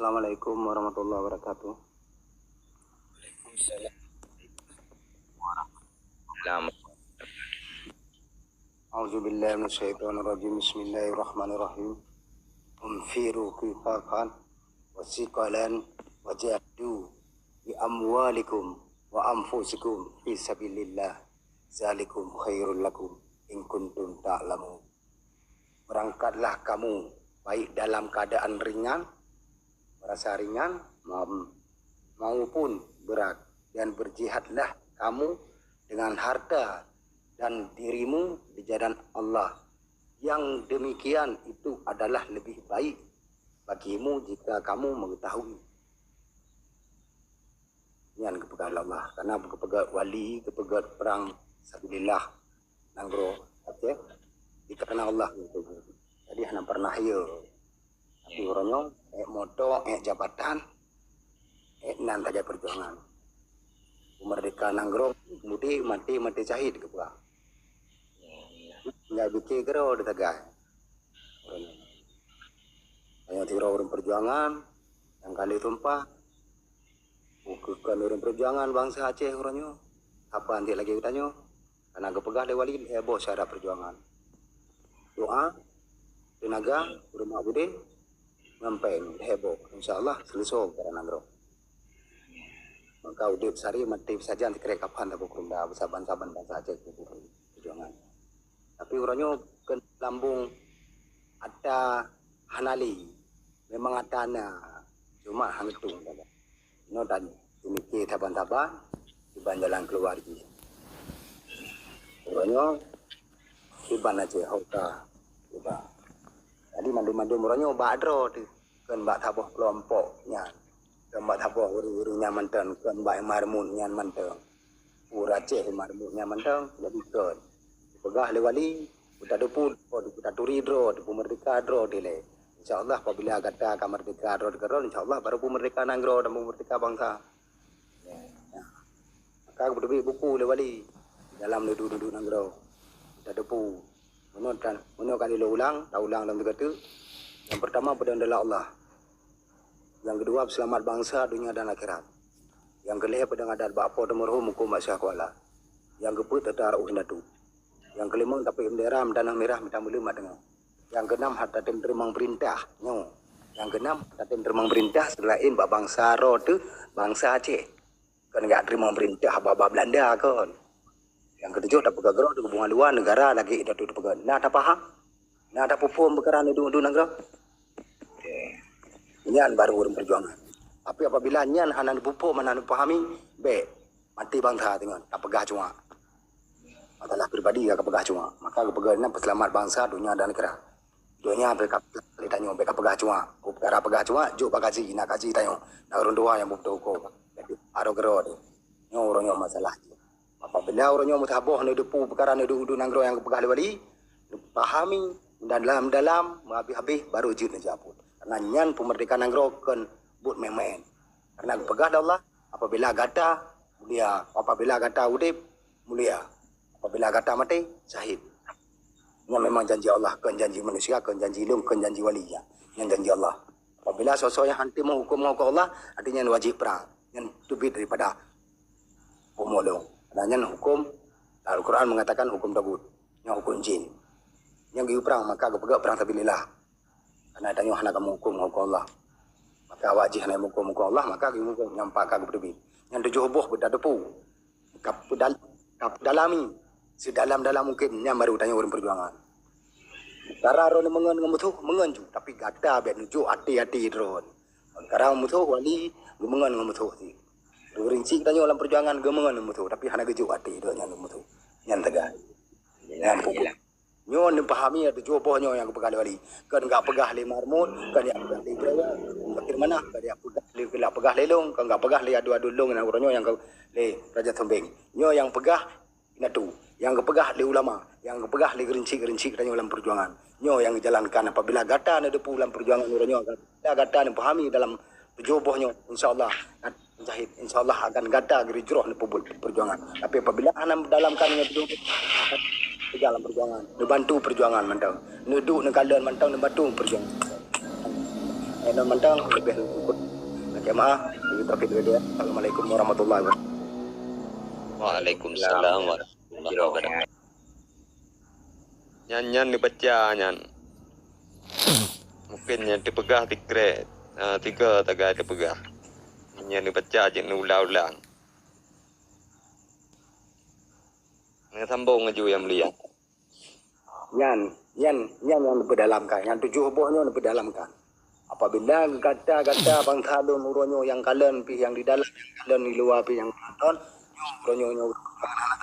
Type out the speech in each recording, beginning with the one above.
Assalamualaikum warahmatullahi wabarakatuh. A'udzubillahi minasyaitonirrajim. Bismillahirrahmanirrahim. Unfiru khifafan wa siqalan wa jahdu bi amwalikum wa anfusikum fi sabilillah. Zalikum khairul lakum in kuntum ta'lamun. Berangkatlah kamu baik dalam keadaan ringan, merasa ringan maupun berat, dan berjihadlah kamu dengan harta dan dirimu di jalan Allah. Yang demikian itu adalah lebih baik bagimu jika kamu mengetahui. Yang kepegat Allah, karena kepegat wali, kepegat perang sabilillah nanggro Aceh diterkena Allah gitu. Jadi hanya pernah ya tapi orangnya moto jabatan nan saja perjuangan merdeka nanggro kemudian mati cahid ke bawah nggak bikin kero di Tegal hanya tiga orang perjuangan yang kali tumpah bukan orang perjuangan bangsa Aceh orangnya apa nanti lagi tanya karena kepegah lewali heboh syarat perjuangan doa tenaga rumah bude sampai heboh insyaallah selesai karena nanggro maka udah sari mati saja nanti kira kapan tak berkunda saban-saban bangsa Aceh perjuangan tapi orangnya ke lambung ada hanali memang ada cuma hangitung no dan ini kita taban-taban di jalan keluar gitu orangnya iban aja hoka iba jadi mandu-mandu orangnya badro kan bak taboh kelompoknya kan bak taboh uru-urunya manteng kan bak marmunnya manteng urace marmunnya manteng jadi kan pegah lewali udah depu udah turi dro depu merdeka dro dile insyaallah apabila kata merdeka dro dro insyaallah baru merdeka nanggro dan merdeka bangsa maka berdua buku lewali dalam duduk nanggro udah depu menurut kali lo ulang dalam kata yang pertama berdoa Allah, yang kedua selamat bangsa dunia dan akhirat, yang kelima pedang adat bapa dan merhum hukum masyarakat kuala, yang keempat tetap uhinatu, yang kelima tapi bendera tanah merah minta melima dengan, yang keenam harta tim terima perintah nyo, yang keenam harta tim terima perintah selain bangsa ro tu bangsa Aceh kan enggak terima perintah baba Belanda kan. Yang ketujuh tak pegang gerok hubungan luar negara lagi itu pegang. Nah tak paham, nah tak pupum berkeran itu negara. Nyan baru orang perjuangan. Tapi apabila nyan anak pupum anak pahami, be mati bangsa dengan tak pegah cuma. Adalah pribadi yang pegah cuma. Maka pegang selamat bangsa dunia dan negara. Dunia mereka tanya mereka pegah cuma. Negara pegah cuma, jo bagaji nak kaji tanya. Nak orang dua yang bukti hukum. Jadi aro gerok ni. Nyo orangnya masalah. Apabila orangnya mutaboh ni depu perkara ni duduk nanggro yang pegah lewali pahami dan dalam habis baru jid najaput karena nyan pemerdekaan nanggro kan but main karena pegah Allah apabila gata mulia apabila gata udip mulia apabila gata mati syahid yang memang janji Allah kan janji manusia kan janji lung kan janji walinya yang janji Allah apabila sosok yang hanti menghukum Allah artinya wajib perang yang lebih daripada pemolong. Adanya hukum Al-Quran mengatakan hukum tabut, yang hukum jin. Yang pergi perang maka kepegak perang sabilillah. Karena adanya hana kamu hukum Allah. Maka wajib hana hukum Allah maka kamu hukum nyampak kamu berdebit. Yang tujuh boh berdepu. Dalami sedalam-dalam mungkin yang baru tanya orang perjuangan. Karena orang mengen ngemutuh mengen tapi gata biar nuju hati-hati drone. Karena mutuh wali mengen ngemutuh sih. Rinci tanya dalam perjuangan gemengan mutu tapi hana gejuk hati itu yang mutu yang tegak yang pupuk nyo ni pahami ada jobohnya yang pegang wali kan enggak pegah le marmut kan yang pegah le brawa fakir mana kan yang pegah le long kan enggak pegah le adu-adu long yang orangnya yang le raja tombeng nyo yang pegah inatu yang pegah le ulama yang pegah le gerinci tanya dalam perjuangan nyo yang jalankan apabila gata ada depu dalam perjuangan orangnya gata ni pahami dalam jobohnya insyaallah jahit insyaallah akan gada geri jroh ni perjuangan tapi apabila anam dalam kannya itu dalam perjuangan dibantu perjuangan mantau neduk ne kalian mantau ne bantu perjuangan dan mentang lebih Oke, maaf. Kita video. Assalamualaikum warahmatullahi wabarakatuh. Waalaikumsalam warahmatullahi wabarakatuh. Nyan dibaca nyan. Mungkin yang dipegah tiga tagad dipegah. Nyan dibaca je ulang-ulang. Ngan sambung ngaju yang mulia. Yan yang diperdalamkan. Yang 7 buahnya diperdalamkan. Apabila kata-kata bangsa don uronyo yang kalian pi yang di dalam yang kalian di luar pi yang nonton uronyo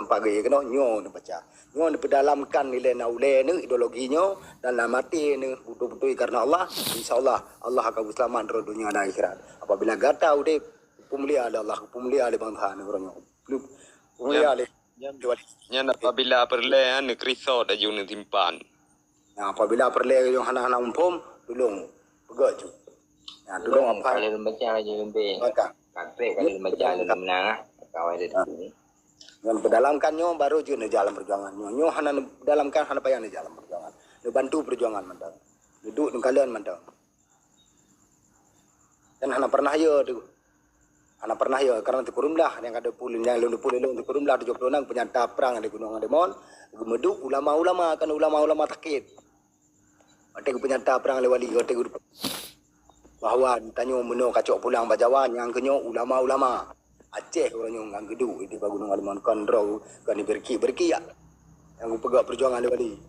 nampak gaya kena nyo baca nyo diperdalamkan nilai naule ni ideologinya dan mati ni betul-betul karena Allah insyaallah Allah akan selamat di dunia dan akhirat. Apabila kata udah pemulia Allah pemulia di bangsa ni uronyo pemulia di Nyan apabila perlehan negeri sot aju ni timpan. Apabila perle yang hana-hana umpum tolong pegak ju. Ya, tolong apa? Kalau membaca aja lebih. Kakek kalau membaca lebih menang kawan dia tu. Yang berdalamkannya baru je ni jalan perjuangan. Nyo hana dalamkan hana payah ni jalan perjuangan. Ni bantu perjuangan mandang. Duduk ni kalian mandang. Dan hana pernah ya tu. Hana pernah ya karena tu kurumlah yang ada pulin yang lu tu kurumlah 76 penyata perang di Gunung Demon. Gemeduk ulama-ulama kan ulama-ulama takit. Ada penyata perang lewali kata bahawa ditanya meno kacok pulang bajawan yang kenyo ulama-ulama Aceh orangnya ngang gedu di Gunung Demon kontrol kan berki ya. Yang pegak perjuangan lewali.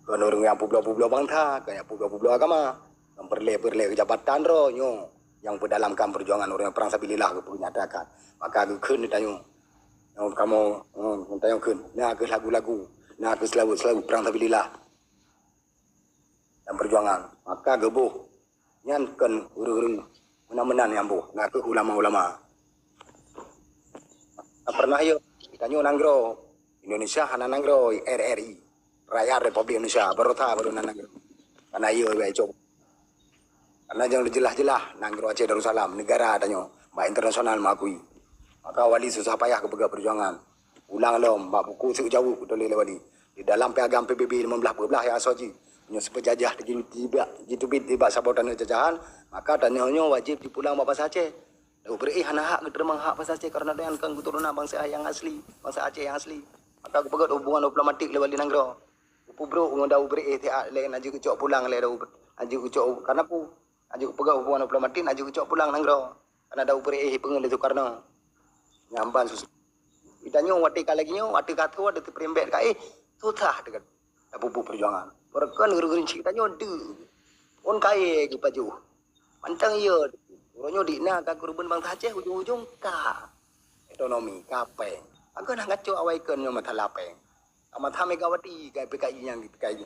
Kan orang yang pulau-pulau bangsa, kan yang pulau-pulau agama, yang perle kejabatan nyo yang berdalamkan perjuangan orang yang perang sabilillah kenyatakan. Maka aku kun ditanya. Yang kamu tanya kun, nak ke lagu-lagu, nak ke selalu perang sabilillah. Dan perjuangan. Maka gebuh nyan kan urung menan yang buh, nak ke ulama-ulama. Pernah yo ditanya nanggro Indonesia hana nanggro RRI, Rakyat Republik Indonesia baru nanggro. Karena yo coba. Karena jangan jelas-jelas nanggro Aceh Darussalam negara tanya mbak internasional mengakui. Maka wali susah payah kepegak perjuangan. Ulang lom mbak buku sejauh kutoleh wali. Di dalam piagam PBB 15 yang asoji punya sepejajah tiba sabotan jajahan, maka tanyanya wajib dipulang bahasa Aceh. Lalu beri hak keterima hak bahasa Aceh karena dengan keturunan bangsa yang asli, bangsa Aceh yang asli. Maka kepegat hubungan diplomatik lewat di nanggro. Upu bro ngundau beri lain aja kecok pulang le aja kecok karena pu aja pegang hubungan diplomatik aja kecok pulang nanggro. Karena ada beri pengen itu karena nyamban susu. Ditanya wati kalaginya wati katku ada terperembet kai susah dekat bubu perjuangan. Mereka negeri ceritanya de. On kai ke baju. Mantang iya. Orangnya dina ka kurban bangsa Aceh ujung-ujung ka. Ekonomi kapeng. Aku nak ngaco awaikan nyo matalapeng. Kamatha Megawati kai PKI yang PKI.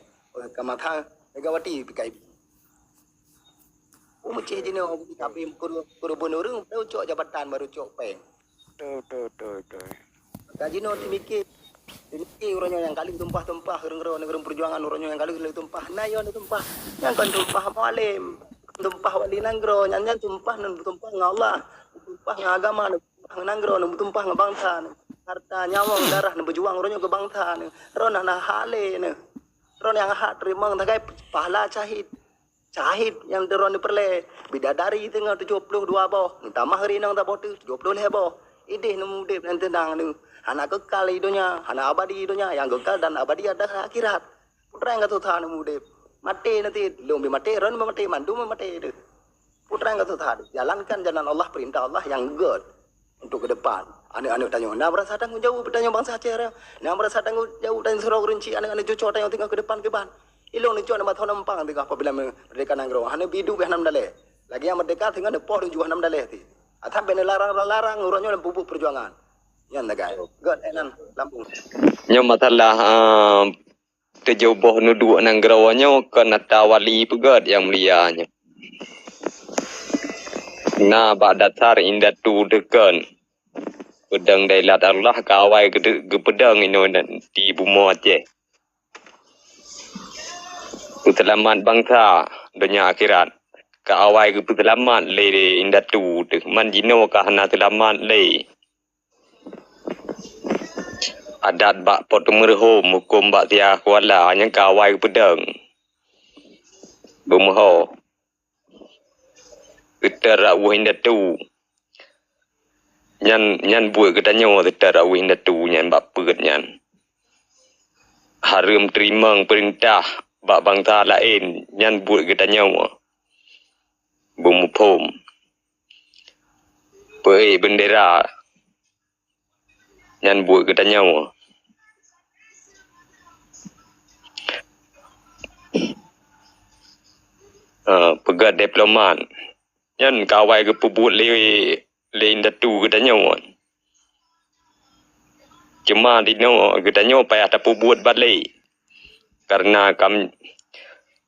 Kamatha Megawati PKI. Macam je ni tapi kurban orang dah cok jabatan baru cok peng. Tuh. Kaji no dimikir. Ini orangnya yang kali tumpah negeri perjuangan orangnya yang kali tumpah nayon tumpah yang kan tumpah malim tumpah wali nanggro nyanyan tumpah Allah tumpah agama tumpah nanggro tumpah bangsa harta nyawa darah berjuang orangnya ke bangsa ron ana hale ron yang hak terima takai pahala cahid yang deron diperle bidadari tengah 72 boh tambah hari nang tak botu 70 boh ideh nemu dep nanti nang anak kekal hidupnya, anak abadi hidupnya, yang kekal dan abadi ada akhirat. Putra yang kata Tuhan muda, mati nanti, lumbi mati, ron mati, mandu mati. Putra yang kata Tuhan, jalankan jalan Allah, perintah Allah yang good untuk ke depan. Anak-anak tanya, nak berasa tanggung jauh bertanya bangsa Aceh, nak berasa tanggung jauh dan surau rinci, anak-anak cucu tanya tinggal ke depan. Ilong ni cuci nama tahun nampang tinggal apabila merdeka nanggro, hanya bidu behanam daleh. Lagi yang merdeka tinggal depoh dan jual 6 daleh ti. Atau benar larang urangnya dalam pupuk perjuangan. Yan na guys. God enan Lampung. Nyo masalah terjauh nudu nang gerawannya kena tawali pegat yang mulianya. Na badatar indat tu dekan. Pedang dailat Allah kawai ke pedang ino di bumi Aceh. Selamat bangsa dunia akhirat. Kawai ke selamat le indat tu man jino kahana selamat le. Adat bak potumurho mukum bak tia kuala yang kawai pedang. Bumuho. Utara winda tu. Nyan buat ke tanyo utara winda tu nyan bak peut nyan. Harum terima perintah bak bangsa lain nyan buat ke tanyo. Bumi pom. Pei bendera nyan buat ke tanyo. Pegat diplomat nyan kawai ke pebut le indatu ke tanyo. Cuma dino gedanyo payah tapu buat balik karena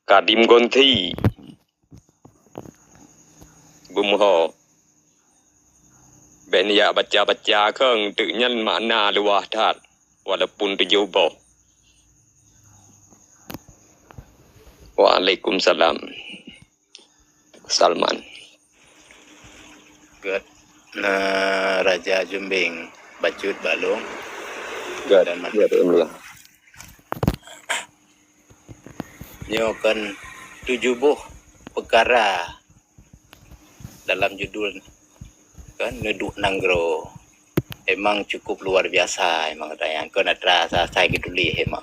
kadim gonti bumho ben ya baca keng tự nhân makna luah that walaupun tujuh. Waalaikumsalam. Salman. Good. Raja Jumbing Bacut Balung Good. dan Ya, betul. nyokan 7 perkara dalam judul kan Neduk Nanggro. Emang cukup luar biasa emang katanya. Kan ada saya geduli emang.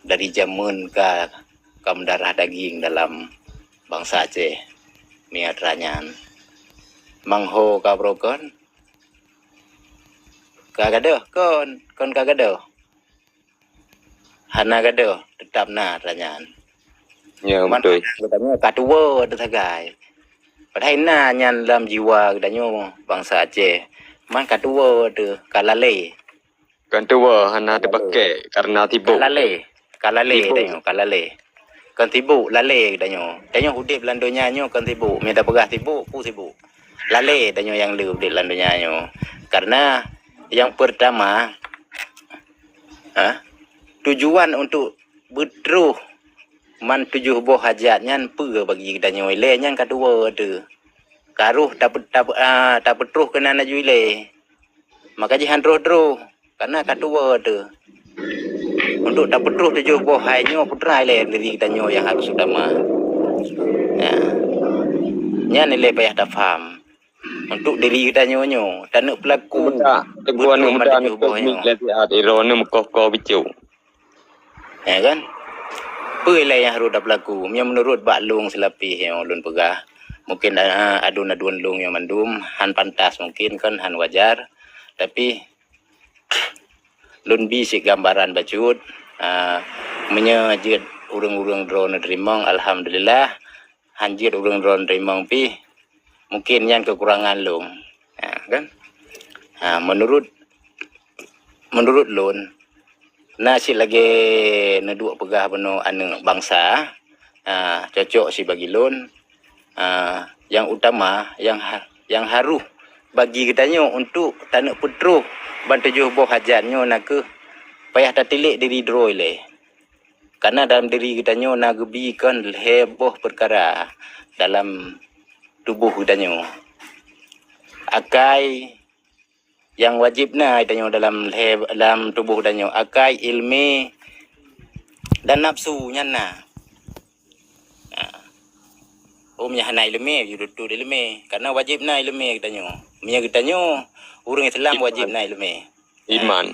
Dari zaman ke darah daging dalam bangsa Aceh. Miatranya. Mangho ka bro kon. Kagado kon kagado. Hana gado tetap na tanyaan. Ya, Man betul. katanya katuwa ada tagai. Padahal na nyan dalam jiwa katanya bangsa Aceh. Man katuwa tu kalale. Kan tua hana terpakai karena tibuk. Kalale Tibu. tengok kalale. Kan tibu lale katanya. Tengok hudip landonya nyo kan tibu. Minta pegah tibu pu tibu. Lale tanya yang lu di landunya nyo. Karena yang pertama tujuan untuk betruh man 7 buah hajatnya apa bagi kita nyo ile yang kedua tu. Karuh dapat betruh kena na juile. Maka jihan roh karena kedua tu. Untuk dapat betruh 7 buah hajatnya putra ile diri kita nyo yang harus utama. Ya. Nya nilai payah dah faham. Untuk diri kita nyo tak nak pelaku Teguan muda ni kami lagi ada irona mukoko bicu. Ya kan? Apa yang harus dah berlaku? Yang menurut Bak Long selapi yang ulun pegah. Mungkin adun-adun long yang mandum. Han pantas mungkin kan, han wajar. Tapi lun bisik gambaran bacut. Menyajid urang-urang drone nerimang. Alhamdulillah. Hanjid urang drone nerimang pi. Mungkin yang kekurangan long. Ya, kan? Menurut lun. Nasi lagi neduk pegah beno anu bangsa cocok si bagi lun yang utama yang haru bagi kitanya untuk tanuk putruh ban 7 buah hajatnya nak ke payah tatilik diri droi le karena dalam diri kitanya nak gebikan heboh perkara dalam tubuh kitanya akai yang wajib na itanyo dalam tubuh danyo akai ilmi dan nafsu nyan na. Nya hana ilmi yudutu ilmi karena wajib na ilmi kitanyo. Minya kitanyo urang Islam wajib na ilmi. Iman.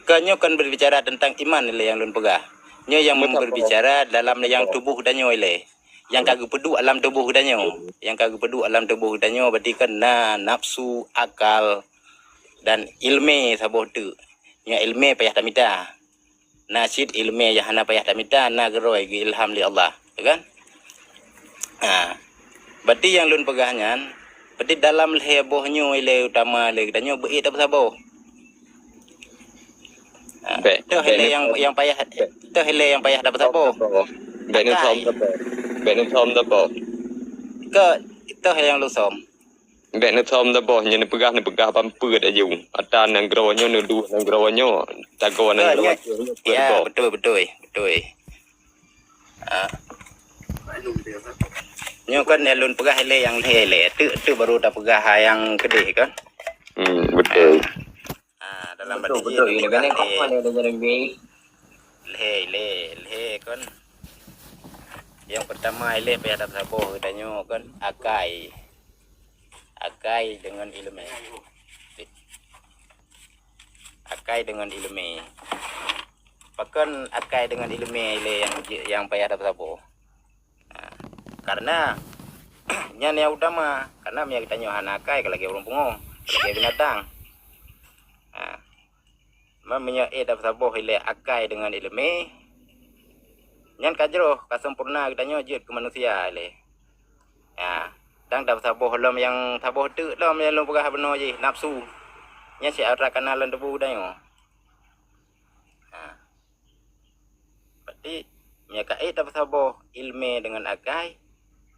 Kanyo kan berbicara tentang iman ile yang lun pegah. Nyo yang berbicara dalam yang tubuh danyo ile. Yang kagak pedu alam tubuh danyo. Yang kagak pedu alam tubuh danyo berarti kan nafsu, akal dan ilmu saboh tu. Nya ilmu payah tamita. Nasid ilmu yang hana payah tamita na geroi gi ilham li Allah, ya kan? Berarti yang lun pegahnya berarti dalam hebohnyo ile utama le danyo beit apa saboh. Tu hele yang payah dapat saboh. Benar thom dah boh. Ke itu yang lu som. Benar thom dah boh. Yang pegah pampur aja. Ada nanggronya nudu nanggronya. Tago nanggronya. Ya betul. Nyo kan elun pegah hele yang hele. Tu baru dah pegah yang gede kan. Betul. Dalam berarti Ini kan yang apa nih dengan lebih. le kan Yang pertama ile pihak Saboh danyo kan akai dengan ilmu. Akai dengan ilmu. Pakan akai dengan ilmu ile yang pihak Saboh. Nah, karena nyan yang utama karena minyak kita nyohan akai kalau orang pungong kalau binatang. Nah, minyak Saboh ile akai dengan ilmu. Nyan kajroh kasempurna kita nyojit ke manusia ile. Ya, dang Saboh lom yang Saboh tu lom yang lom pegah beno je nafsu. Nya si ara kanalan debu dayo. Berarti minyak Saboh ilmu dengan akai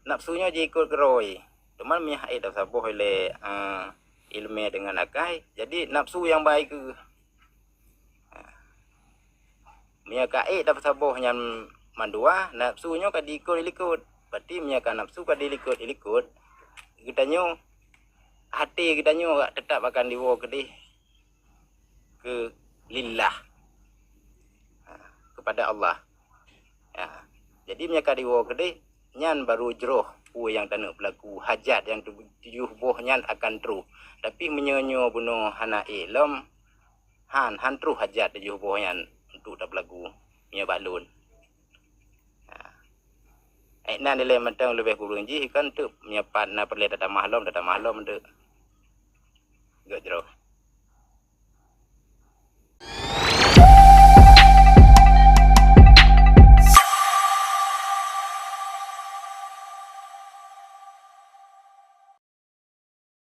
nafsunya je ikut geroi. Cuman minyak Saboh ile ilmu dengan akai jadi nafsu yang baik ke. Minyak Saboh yang mandua nafsunya kad ikut berarti minyak nafsu kad ikut kita nyo hati kita nyo tetap akan diwo ke lillah kepada Allah ya. Jadi minyak diwo ke nyan baru jroh yang tanuk pelaku hajat yang tujuh boh nyan akan tru tapi menyonyo bunuh hana ilm han tru hajat tujuh boh nyan untuk tak pelaku minyak balun. Nan nilai mentang lebih kurang ji kan tu menyiapkan na perle data mahlum tu gak jero.